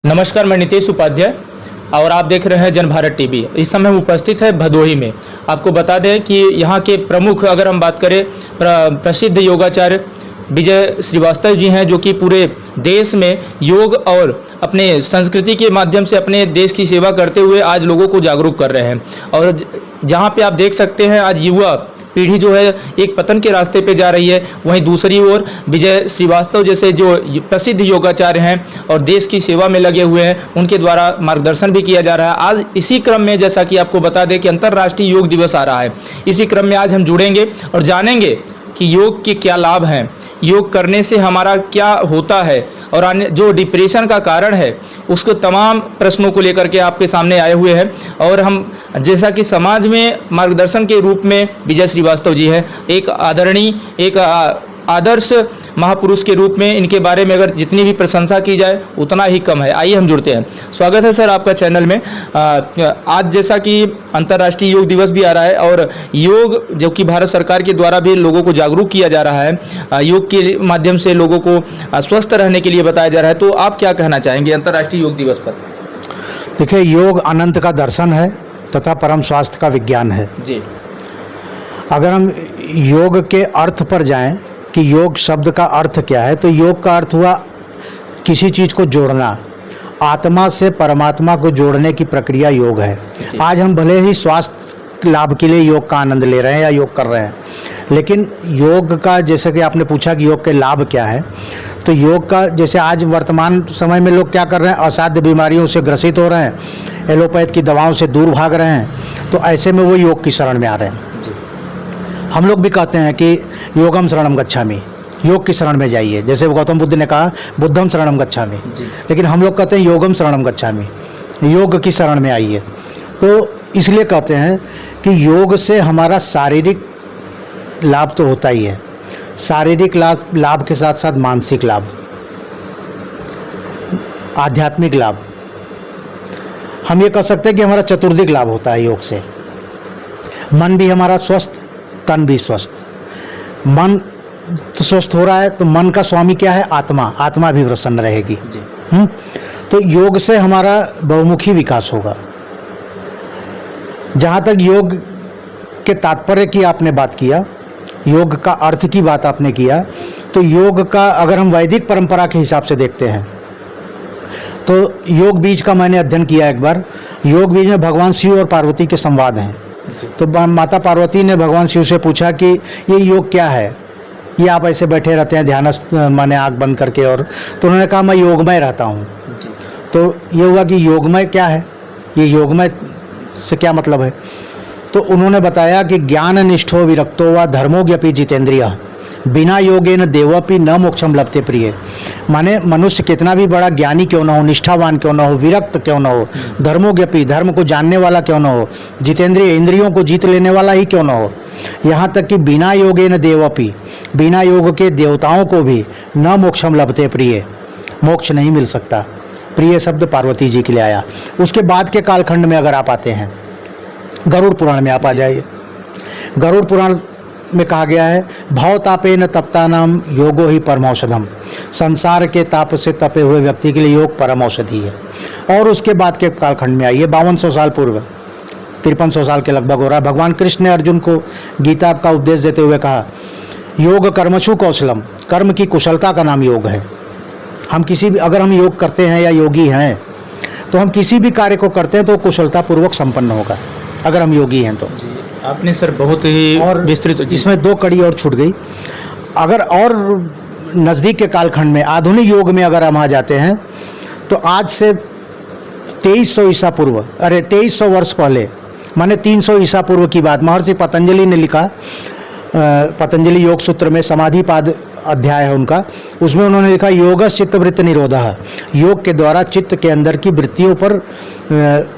नमस्कार, मैं नितेश उपाध्याय और आप देख रहे हैं जनभारत टीवी। इस समय हम उपस्थित है भदोही में। आपको बता दें कि यहाँ के प्रमुख अगर हम बात करें प्रसिद्ध योगाचार्य विजय श्रीवास्तव जी हैं, जो कि पूरे देश में योग और अपने संस्कृति के माध्यम से अपने देश की सेवा करते हुए आज लोगों को जागरूक कर रहे हैं। और जहाँ पे आप देख सकते हैं आज युवा पीढ़ी जो है एक पतन के रास्ते पे जा रही है, वहीं दूसरी ओर विजय श्रीवास्तव जैसे जो प्रसिद्ध योगाचार्य हैं और देश की सेवा में लगे हुए हैं, उनके द्वारा मार्गदर्शन भी किया जा रहा है। आज इसी क्रम में जैसा कि आपको बता दें कि अंतर्राष्ट्रीय योग दिवस आ रहा है, इसी क्रम में आज हम जुड़ेंगे और जानेंगे कि योग के क्या लाभ हैं, योग करने से हमारा क्या होता है और जो डिप्रेशन का कारण है उसको तमाम प्रश्नों को लेकर के आपके सामने आए हुए हैं। और हम जैसा कि समाज में मार्गदर्शन के रूप में विजय श्रीवास्तव जी है, एक आदरणीय एक आदर्श महापुरुष के रूप में इनके बारे में अगर जितनी भी प्रशंसा की जाए उतना ही कम है। आइए हम जुड़ते हैं। स्वागत है सर आपका चैनल में। आज जैसा कि अंतर्राष्ट्रीय योग दिवस भी आ रहा है और योग जो कि भारत सरकार के द्वारा भी लोगों को जागरूक किया जा रहा है, योग के माध्यम से लोगों को स्वस्थ रहने के लिए बताया जा रहा है, तो आप क्या कहना चाहेंगे अंतर्राष्ट्रीय योग दिवस पर? देखिए, योग अनंत का दर्शन है तथा परम स्वास्थ्य का विज्ञान है जी। अगर हम योग के अर्थ पर जाएं कि योग शब्द का अर्थ क्या है, तो योग का अर्थ हुआ किसी चीज़ को जोड़ना, आत्मा से परमात्मा को जोड़ने की प्रक्रिया योग है। आज हम भले ही स्वास्थ्य लाभ के लिए योग का आनंद ले रहे हैं या योग कर रहे हैं, लेकिन योग का, जैसे कि आपने पूछा कि योग के लाभ क्या है, तो योग का जैसे आज वर्तमान समय में लोग क्या कर रहे हैं, असाध्य बीमारियों से ग्रसित हो रहे हैं, एलोपैथ की दवाओं से दूर भाग रहे हैं, तो ऐसे में वो योग की शरण में आ रहे हैं। हम लोग भी कहते हैं कि योगम शरणम गच्छामि, योग की शरण में जाइए, जैसे गौतम बुद्ध ने कहा बुद्धम शरणम गच्छामि, लेकिन हम लोग कहते हैं योगम शरणम गच्छामि, योग की शरण में आइए। तो इसलिए कहते हैं कि योग से हमारा शारीरिक लाभ तो होता ही है, शारीरिक लाभ के साथ साथ मानसिक लाभ, आध्यात्मिक लाभ, हम ये कह सकते हैं कि हमारा चतुर्दिक लाभ होता है योग से। मन भी हमारा स्वस्थ, तन भी स्वस्थ। मन तो स्वस्थ हो रहा है तो मन का स्वामी क्या है? आत्मा। आत्मा भी प्रसन्न रहेगी। तो योग से हमारा बहुमुखी विकास होगा। जहाँ तक योग के तात्पर्य की आपने बात किया, योग का अर्थ की बात आपने किया, तो योग का अगर हम वैदिक परंपरा के हिसाब से देखते हैं तो योग बीज का मैंने अध्ययन किया एक बार। योग बीज में भगवान शिव और पार्वती के संवाद हैं। तो माता पार्वती ने भगवान शिव से पूछा कि ये योग क्या है, ये आप ऐसे बैठे रहते हैं ध्यानस्थ माने आँख बंद करके, और तो उन्होंने कहा मैं योगमय रहता हूँ। तो ये हुआ कि योगमय क्या है, ये योगमय से क्या मतलब है? तो उन्होंने बताया कि ज्ञान निष्ठो विरक्तो व धर्मोज्ञपि जितेंद्रिय बिना योगेन देवपि न मोक्षम लभते प्रिय। माने मनुष्य कितना भी बड़ा ज्ञानी क्यों ना हो, निष्ठावान क्यों ना हो, विरक्त क्यों ना हो, धर्मोज्ञपि धर्म को जानने वाला क्यों ना हो, जितेंद्रिय इंद्रियों को जीत लेने वाला ही क्यों ना हो, यहाँ तक कि बिना योगेन देवपि बिना योग के देवताओं को भी न मोक्षम लभते प्रिय, मोक्ष नहीं मिल सकता। प्रिय शब्द पार्वती जी के लिए आया। उसके बाद के कालखंड में अगर आप आते हैं, गरुड़ पुराण में आप आ जाइए। गरुड़ पुराण में कहा गया है भवतापेन तप्तानाम योगो ही परमौषधम, संसार के ताप से तपे हुए व्यक्ति के लिए योग परम औषधि है। और उसके बाद के कालखंड में आइए, 5200 साल पूर्व, 5300 साल के लगभग हो रहा है, भगवान कृष्ण ने अर्जुन को गीता का उपदेश देते हुए कहा योग कर्मशु कौशलम, कर्म की कुशलता का नाम योग है। हम किसी भी, अगर हम योग करते हैं या योगी हैं, तो हम किसी भी कार्य को करते हैं तो कुशलता पूर्वक संपन्न होगा अगर हम योगी हैं। तो आपने सर बहुत ही और विस्तृत, इसमें 2 कड़ी और छूट गई। अगर और नज़दीक के कालखंड में आधुनिक योग में अगर हम आ जाते हैं तो आज से 2300 ईसा पूर्व, 2300 वर्ष पहले, माने 300 ईसा पूर्व की बात, महर्षि पतंजलि ने लिखा, पतंजलि योग सूत्र में समाधिपाद अध्याय है उनका, उसमें उन्होंने लिखा योगस्य चित्तवृत्ति निरोधः, योग के द्वारा चित्त के अंदर की वृत्तियों पर,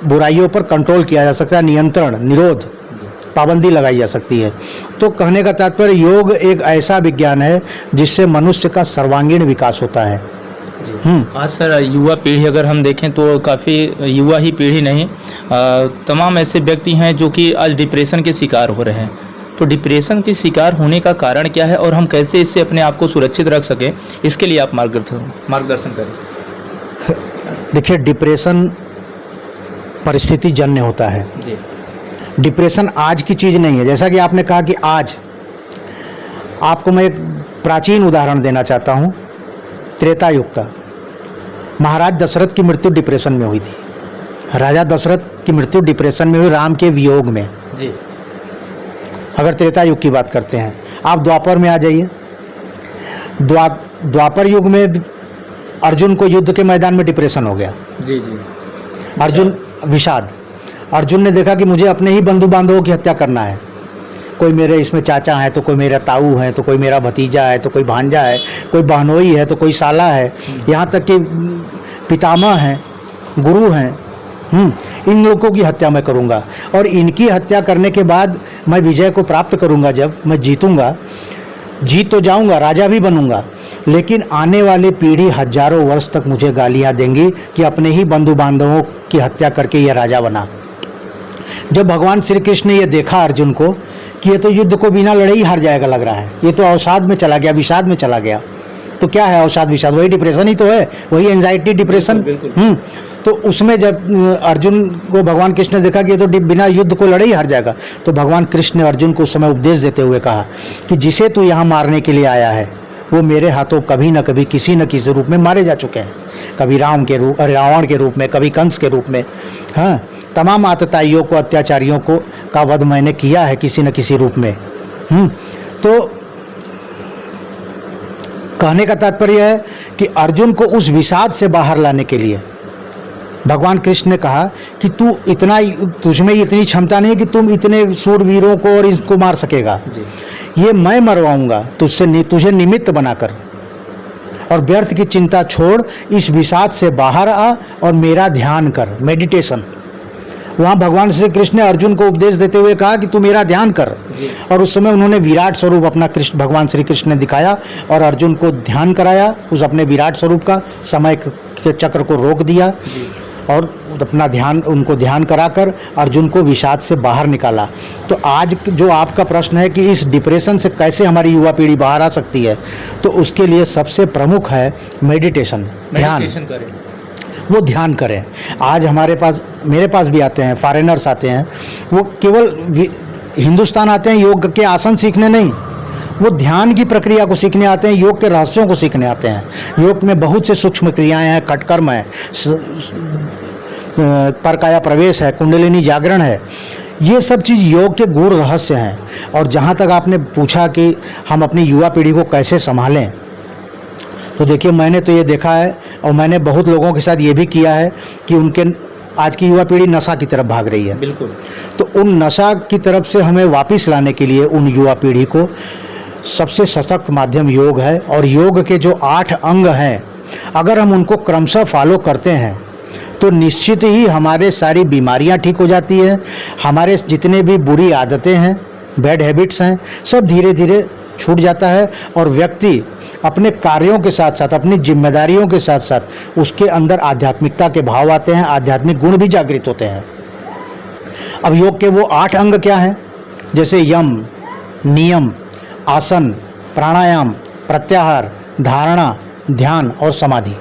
बुराइयों पर कंट्रोल किया जा सकता है, नियंत्रण, निरोध, पाबंदी लगाई जा सकती है। तो कहने का तात्पर्य योग एक ऐसा विज्ञान है जिससे मनुष्य का सर्वांगीण विकास होता है। आज सर युवा पीढ़ी अगर हम देखें तो काफ़ी युवा ही पीढ़ी नहीं, तमाम ऐसे व्यक्ति हैं जो कि आज डिप्रेशन के शिकार हो रहे हैं। तो डिप्रेशन के शिकार होने का कारण क्या है और हम कैसे इससे अपने आप को सुरक्षित रख सकें, इसके लिए आप मार्गदर्शन करें। देखिए, डिप्रेशन परिस्थिति जन्य होता है। जी डिप्रेशन आज की चीज़ नहीं है। जैसा कि आपने कहा कि आज, आपको मैं एक प्राचीन उदाहरण देना चाहता हूँ, त्रेता युग का। महाराज दशरथ की मृत्यु डिप्रेशन में हुई थी। राजा दशरथ की मृत्यु डिप्रेशन में हुई, राम के वियोग में। जी अगर त्रेता युग की बात करते हैं, आप द्वापर में आ जाइए। द्वापर युग में अर्जुन को युद्ध के मैदान में डिप्रेशन हो गया। जी जी अर्जुन, विषाद। अर्जुन ने देखा कि मुझे अपने ही बंधु बांधवों की हत्या करना है। कोई मेरे इसमें चाचा है, तो कोई मेरा ताऊ है, तो कोई मेरा भतीजा है, तो कोई भांजा है, कोई बहनोई है, तो कोई साला है, यहाँ तक कि पितामह हैं, गुरु हैं। इन लोगों की हत्या मैं करूँगा, और इनकी हत्या करने के बाद मैं विजय को प्राप्त करूँगा। जब मैं जीतूँगा, जीत तो जाऊँगा, राजा भी बनूँगा, लेकिन आने वाली पीढ़ी हजारों वर्ष तक मुझे गालियाँ देंगी कि अपने ही बंधु बांधवों की हत्या करके यह राजा बना। जब भगवान श्री कृष्ण ने यह देखा अर्जुन को कि ये तो युद्ध को बिना लड़े ही हार जाएगा लग रहा है, ये तो अवसाद में चला गया, विषाद में चला गया। तो क्या है अवसाद विषाद? वही डिप्रेशन ही तो है, वही एंजाइटी डिप्रेशन। तो उसमें जब अर्जुन को भगवान कृष्ण ने देखा कि ये तो बिना युद्ध को लड़े ही हार जाएगा, तो भगवान कृष्ण ने अर्जुन को उस समय उपदेश देते हुए कहा कि जिसे तू यहाँ मारने के लिए आया है, वो मेरे हाथों कभी न कभी किसी न किसी रूप में मारे जा चुके हैं। कभी रावण के रूप में, कभी कंस के रूप में। हाँ, तमाम आतताइयों को, अत्याचारियों को का वध मैंने किया है किसी न किसी रूप में। तो कहने का तात्पर्य है कि अर्जुन को उस विषाद से बाहर लाने के लिए भगवान कृष्ण ने कहा कि तुझमें इतनी क्षमता नहीं कि तुम इतने सूरवीरों को और इसको मार सकेगा। ये मैं मरवाऊंगा तुझे निमित्त बनाकर, और व्यर्थ की चिंता छोड़, इस विषाद से बाहर आ और मेरा ध्यान कर, मेडिटेशन। वहाँ भगवान श्री कृष्ण ने अर्जुन को उपदेश देते हुए कहा कि तू मेरा ध्यान कर, और उस समय उन्होंने विराट स्वरूप अपना भगवान श्री कृष्ण ने दिखाया और अर्जुन को ध्यान कराया उस अपने विराट स्वरूप का। समय के चक्र को रोक दिया और अपना ध्यान, उनको ध्यान कराकर अर्जुन को विषाद से बाहर निकाला। तो आज जो आपका प्रश्न है कि इस डिप्रेशन से कैसे हमारी युवा पीढ़ी बाहर आ सकती है, तो उसके लिए सबसे प्रमुख है मेडिटेशन, ध्यान। वो ध्यान करें। आज मेरे पास भी आते हैं, फॉरेनर्स आते हैं, वो केवल हिंदुस्तान आते हैं योग के आसन सीखने नहीं, वो ध्यान की प्रक्रिया को सीखने आते हैं, योग के रहस्यों को सीखने आते हैं। योग में बहुत से सूक्ष्म क्रियाएं हैं, कटकर्म है, परकाया प्रवेश है, कुंडलिनी जागरण है। ये सब चीज़ योग के गूढ़ रहस्य हैं। और जहाँ तक आपने पूछा कि हम अपनी युवा पीढ़ी को कैसे संभालें, तो देखिए, मैंने तो ये देखा है और मैंने बहुत लोगों के साथ ये भी किया है कि आज की युवा पीढ़ी नशा की तरफ भाग रही है। बिल्कुल। तो उन नशा की तरफ से हमें वापस लाने के लिए उन युवा पीढ़ी को सबसे सशक्त माध्यम योग है। और योग के जो 8 अंग हैं, अगर हम उनको क्रमशः फॉलो करते हैं तो निश्चित ही हमारे सारी बीमारियां ठीक हो जाती हैं। हमारे जितने भी बुरी आदतें हैं, बैड हैबिट्स हैं, सब धीरे धीरे छूट जाता है और व्यक्ति अपने कार्यों के साथ साथ, अपनी जिम्मेदारियों के साथ साथ उसके अंदर आध्यात्मिकता के भाव आते हैं, आध्यात्मिक गुण भी जागृत होते हैं। अब योग के वो 8 अंग क्या हैं? जैसे यम, नियम, आसन, प्राणायाम, प्रत्याहार, धारणा, ध्यान और समाधि।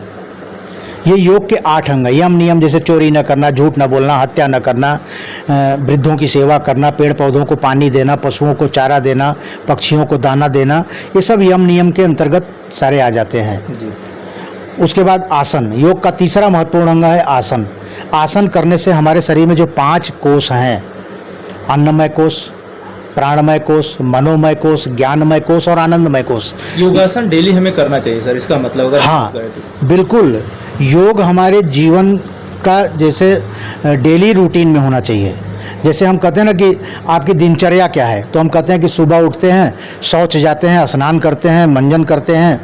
ये योग के 8 अंग हैं। यम नियम जैसे चोरी न करना, झूठ न बोलना, हत्या न करना, वृद्धों की सेवा करना, पेड़ पौधों को पानी देना, पशुओं को चारा देना, पक्षियों को दाना देना, ये सब यम नियम के अंतर्गत सारे आ जाते हैं जी। उसके बाद आसन, योग का तीसरा महत्वपूर्ण अंग है आसन। आसन करने से हमारे शरीर में जो 5 कोष हैं, अन्नमय कोष, प्राणमय कोष, मनोमय कोष, ज्ञानमय कोष और आनंदमय कोष। योगासन डेली हमें करना चाहिए सर, इसका मतलब अगर हाँ, बिल्कुल। योग हमारे जीवन का जैसे डेली रूटीन में होना चाहिए। जैसे हम कहते हैं ना कि आपकी दिनचर्या क्या है, तो हम कहते हैं कि सुबह उठते हैं, शौच जाते हैं, स्नान करते हैं, मंजन करते हैं,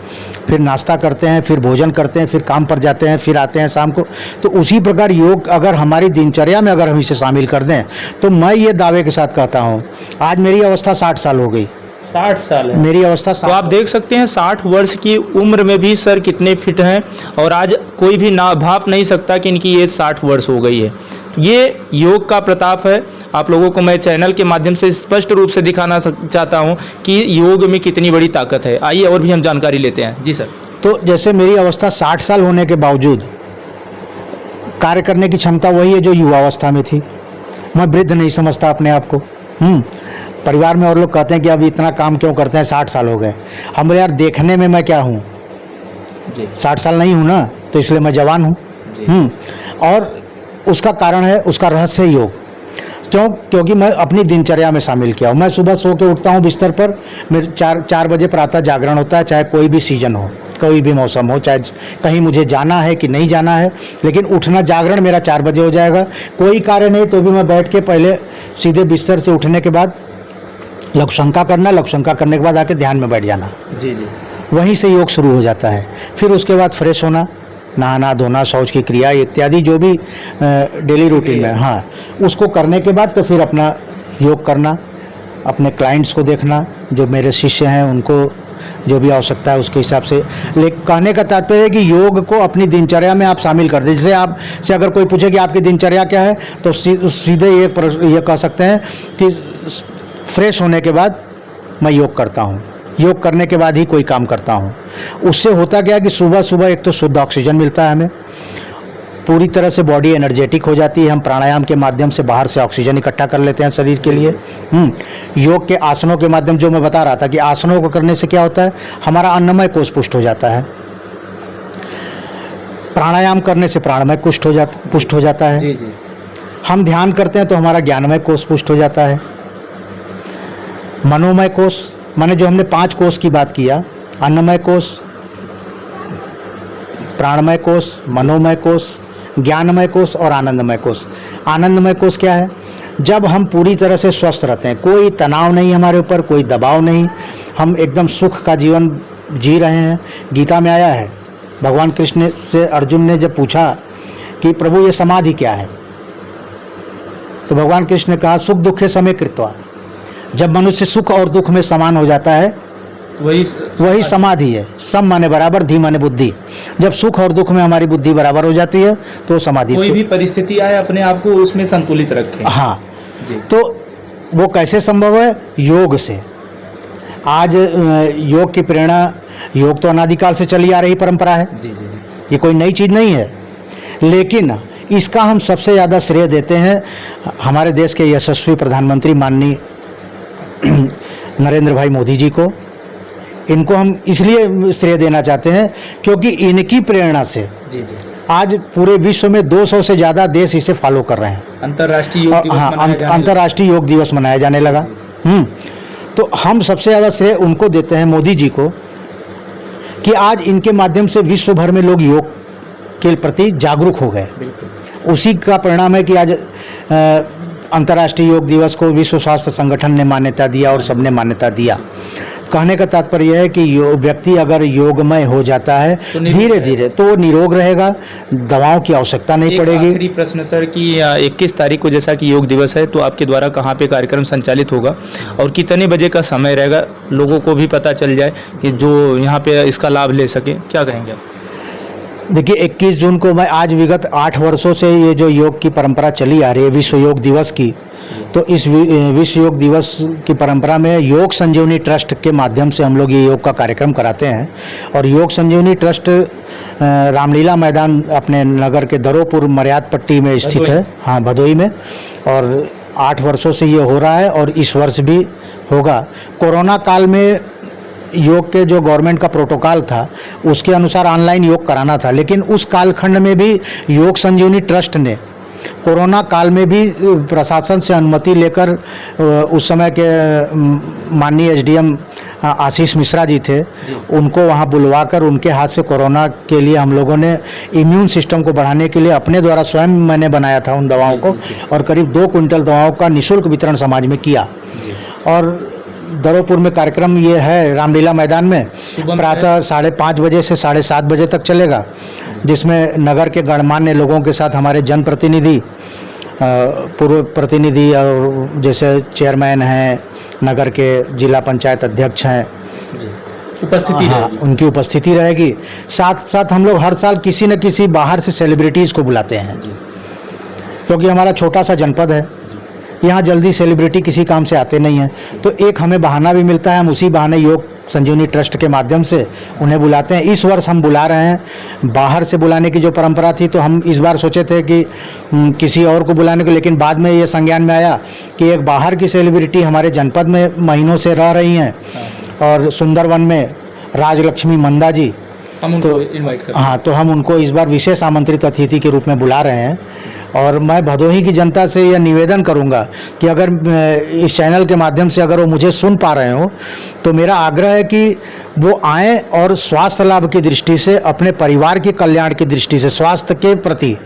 फिर नाश्ता करते हैं, फिर भोजन करते हैं, फिर काम पर जाते हैं, फिर आते हैं शाम को। तो उसी प्रकार योग अगर हमारी दिनचर्या में अगर हम इसे शामिल कर दें, तो मैं ये दावे के साथ कहता हूँ, आज मेरी अवस्था 60 साल हो गई। 60 साल है मेरी अवस्था। तो आप देख सकते हैं 60 वर्ष की उम्र में भी सर कितने फिट हैं, और आज कोई भी ना भाप नहीं सकता कि इनकी एज 60 वर्ष हो गई है। ये योग का प्रताप है। आप लोगों को मैं चैनल के माध्यम से स्पष्ट रूप से दिखाना चाहता हूँ कि योग में कितनी बड़ी ताकत है। आइए और भी हम जानकारी लेते हैं। जी सर। तो जैसे मेरी अवस्था 60 साल होने के बावजूद कार्य करने की क्षमता वही है जो युवावस्था में थी। मैं वृद्ध नहीं समझता अपने आप को। परिवार में और लोग कहते हैं कि अब इतना काम क्यों करते हैं, 60 साल हो गए। हम यार देखने में मैं क्या हूँ, 60 साल नहीं हूँ ना, तो इसलिए मैं जवान हूँ। और उसका कारण है, उसका रहस्य योग। क्योंकि मैं अपनी दिनचर्या में शामिल किया हूँ। मैं सुबह सो के उठता हूँ बिस्तर पर, मेरे 4 बजे प्रातः जागरण होता है, चाहे कोई भी सीजन हो, कोई भी मौसम हो, चाहे कहीं मुझे जाना है कि नहीं जाना है, लेकिन उठना जागरण मेरा 4 बजे हो जाएगा। कोई कार्य नहीं तो भी मैं बैठ के पहले सीधे बिस्तर से उठने के बाद लघुशंका करना, लघुशंका करने के बाद आके ध्यान में बैठ जाना। जी जी। वहीं से योग शुरू हो जाता है। फिर उसके बाद फ्रेश होना, नहाना धोना, शौच की क्रिया इत्यादि जो भी डेली रूटीन में, हाँ, उसको करने के बाद तो फिर अपना योग करना, अपने क्लाइंट्स को देखना, जो मेरे शिष्य हैं उनको जो भी आवश्यकता है उसके हिसाब से। लेकिन कहने का तात्पर्य है कि योग को अपनी दिनचर्या में आप शामिल कर दें। जैसे आप से अगर कोई पूछे कि आपकी दिनचर्या क्या है, तो सीधे ये कह सकते हैं कि फ्रेश होने के बाद मैं योग करता हूँ, योग करने के बाद ही कोई काम करता हूँ। उससे होता क्या है कि सुबह सुबह एक तो शुद्ध ऑक्सीजन मिलता है हमें, पूरी तरह से बॉडी एनर्जेटिक हो जाती है। हम प्राणायाम के माध्यम से बाहर से ऑक्सीजन इकट्ठा कर लेते हैं शरीर के लिए। योग के आसनों के माध्यम, जो मैं बता रहा था कि आसनों को करने से क्या होता है, हमारा अन्नमय कोष पुष्ट हो जाता है। प्राणायाम करने से प्राणमय पुष्ट हो जाता है। जी जी। हम ध्यान करते हैं तो हमारा ज्ञानमय कोष पुष्ट हो जाता है। मनोमय कोष, माने जो हमने 5 कोष की बात किया, अन्नमय कोष, प्राणमय कोष, मनोमय कोष, ज्ञानमय कोष और आनंदमय कोष। आनंदमय कोष क्या है? जब हम पूरी तरह से स्वस्थ रहते हैं, कोई तनाव नहीं हमारे ऊपर, कोई दबाव नहीं, हम एकदम सुख का जीवन जी रहे हैं। गीता में आया है, भगवान कृष्ण से अर्जुन ने जब पूछा कि प्रभु ये समाधि क्या है, तो भगवान कृष्ण ने कहा सुख दुखे समय कृत्वा। जब मनुष्य सुख और दुख में समान हो जाता है वही समाधि है। सम माने बराबर, धी माने बुद्धि। जब सुख और दुख में हमारी बुद्धि बराबर हो जाती है तो समाधि। कोई भी परिस्थिति आए अपने आप को उसमें संतुलित रखें। हाँ जी। तो वो कैसे संभव है? योग से। आज योग की प्रेरणा, योग तो अनादिकाल से चली आ रही परंपरा है। जी जी। ये कोई नई चीज नहीं है, लेकिन इसका हम सबसे ज़्यादा श्रेय देते हैं हमारे देश के यशस्वी प्रधानमंत्री माननीय नरेंद्र भाई मोदी जी को। इनको हम इसलिए श्रेय देना चाहते हैं क्योंकि इनकी प्रेरणा से जी जी आज पूरे विश्व में 200 से ज़्यादा देश इसे फॉलो कर रहे हैं। अंतर्राष्ट्रीय योग दिवस मनाया जाने अंतर्राष्ट्रीय योग दिवस मनाया जाने लगा। तो हम सबसे ज़्यादा श्रेय उनको देते हैं, मोदी जी को, कि आज इनके माध्यम से विश्व भर में लोग योग के प्रति जागरूक हो गए। उसी का परिणाम है कि आज अंतर्राष्ट्रीय योग दिवस को विश्व स्वास्थ्य संगठन ने मान्यता दिया और सबने मान्यता दिया। कहने का तात्पर्य है कि व्यक्ति अगर योगमय हो जाता है तो धीरे धीरे तो वो निरोग रहेगा, दवाओं की आवश्यकता नहीं पड़ेगी। आखिरी प्रश्न सर कि 21 तारीख को जैसा कि योग दिवस है, तो आपके द्वारा कहाँ पे कार्यक्रम संचालित होगा और कितने बजे का समय रहेगा, लोगों को भी पता चल जाए कि जो यहाँ पे इसका लाभ ले सके, क्या कहेंगे आप? देखिए 21 जून को मैं आज विगत 8 वर्षों से ये जो योग की परंपरा चली आ रही है विश्व योग दिवस की, तो इस विश्व योग दिवस की परंपरा में योग संजीवनी ट्रस्ट के माध्यम से हम लोग ये योग का कार्यक्रम कराते हैं। और योग संजीवनी ट्रस्ट रामलीला मैदान अपने नगर के दरोपुर मर्याद पट्टी में स्थित है, हाँ भदोई में। और 8 वर्षों से ये हो रहा है और इस वर्ष भी होगा। कोरोना काल में योग के जो गवर्नमेंट का प्रोटोकॉल था उसके अनुसार ऑनलाइन योग कराना था, लेकिन उस कालखंड में भी योग संजीवनी ट्रस्ट ने कोरोना काल में भी प्रशासन से अनुमति लेकर उस समय के माननीय एसडीएम आशीष मिश्रा जी थे, उनको वहां बुलवाकर उनके हाथ से कोरोना के लिए हम लोगों ने इम्यून सिस्टम को बढ़ाने के लिए अपने द्वारा स्वयं मैंने बनाया था उन दवाओं को, और करीब 2 क्विंटल दवाओं का निःशुल्क वितरण समाज में किया। और दरोपुर में कार्यक्रम ये है रामलीला मैदान में, प्रातः 5:30 बजे से 7:30 बजे तक चलेगा, जिसमें नगर के गणमान्य लोगों के साथ हमारे जनप्रतिनिधि, पूर्व प्रतिनिधि और जैसे चेयरमैन हैं, नगर के जिला पंचायत अध्यक्ष हैं, उपस्थिति रहेगी। उनकी उपस्थिति रहेगी। साथ साथ हम लोग हर साल किसी न किसी बाहर से सेलिब्रिटीज़ को बुलाते हैं, क्योंकि हमारा छोटा सा जनपद है, यहाँ जल्दी सेलिब्रिटी किसी काम से आते नहीं हैं, तो एक हमें बहाना भी मिलता है, हम उसी बहाने योग संजीवनी ट्रस्ट के माध्यम से उन्हें बुलाते हैं। इस वर्ष हम बुला रहे हैं। बाहर से बुलाने की जो परंपरा थी तो हम इस बार सोचे थे कि किसी और को बुलाने को, लेकिन बाद में ये संज्ञान में आया कि एक बाहर की सेलिब्रिटी हमारे जनपद में महीनों से रह रही हैं और सुंदरवन में राजलक्ष्मी मंदा जी, हम उनको इनवाइट करते हैं। हाँ, तो हम उनको इस बार विशेष आमंत्रित अतिथि के रूप में बुला रहे हैं। और मैं भदोही की जनता से यह निवेदन करूंगा कि अगर इस चैनल के माध्यम से अगर वो मुझे सुन पा रहे हो तो मेरा आग्रह है कि वो आएँ और स्वास्थ्य लाभ की दृष्टि से, अपने परिवार के कल्याण की दृष्टि से, स्वास्थ्य के प्रति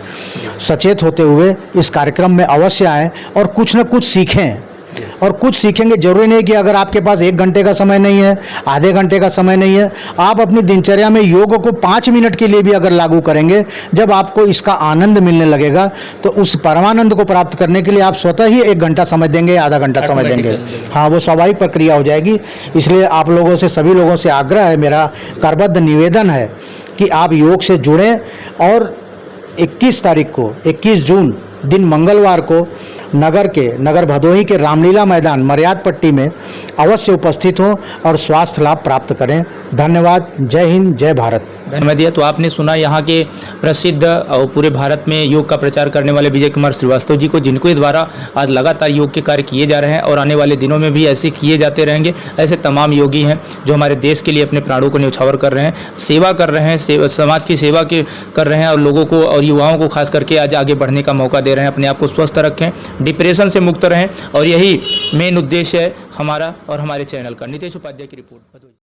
सचेत होते हुए इस कार्यक्रम में अवश्य आएँ और कुछ न कुछ सीखें। और कुछ सीखेंगे, जरूरी नहीं कि अगर आपके पास 1 घंटे का समय नहीं है, आधे घंटे का समय नहीं है, आप अपनी दिनचर्या में योग को 5 मिनट के लिए भी अगर लागू करेंगे, जब आपको इसका आनंद मिलने लगेगा तो उस परमानंद को प्राप्त करने के लिए आप स्वतः ही 1 घंटा समय देंगे, आधा घंटा समय देंगे। हाँ, वो स्वाभाविक प्रक्रिया हो जाएगी। इसलिए आप लोगों से, सभी लोगों से आग्रह है, मेरा करबद्ध निवेदन है कि आप योग से जुड़ें और 21 तारीख को, 21 जून दिन मंगलवार को नगर भदोही के रामलीला मैदान मर्याद पट्टी में अवश्य उपस्थित हों और स्वास्थ्य लाभ प्राप्त करें। धन्यवाद। जय हिंद, जय भारत। धन्यवाद दिया। तो आपने सुना यहाँ के प्रसिद्ध और पूरे भारत में योग का प्रचार करने वाले विजय कुमार श्रीवास्तव जी को, जिनके द्वारा आज लगातार योग के कार्य किए जा रहे हैं और आने वाले दिनों में भी ऐसे किए जाते रहेंगे। ऐसे तमाम योगी हैं जो हमारे देश के लिए अपने प्राणों को न्यौछावर कर रहे हैं, सेवा कर रहे हैं, समाज की सेवा कर रहे हैं और लोगों को और युवाओं को खास करके आज आगे बढ़ने का मौका दे रहे हैं। अपने आप को स्वस्थ रखें, डिप्रेशन से मुक्त रहें और यही मेन उद्देश्य है हमारा और हमारे चैनल का। नितेश उपाध्याय की रिपोर्ट।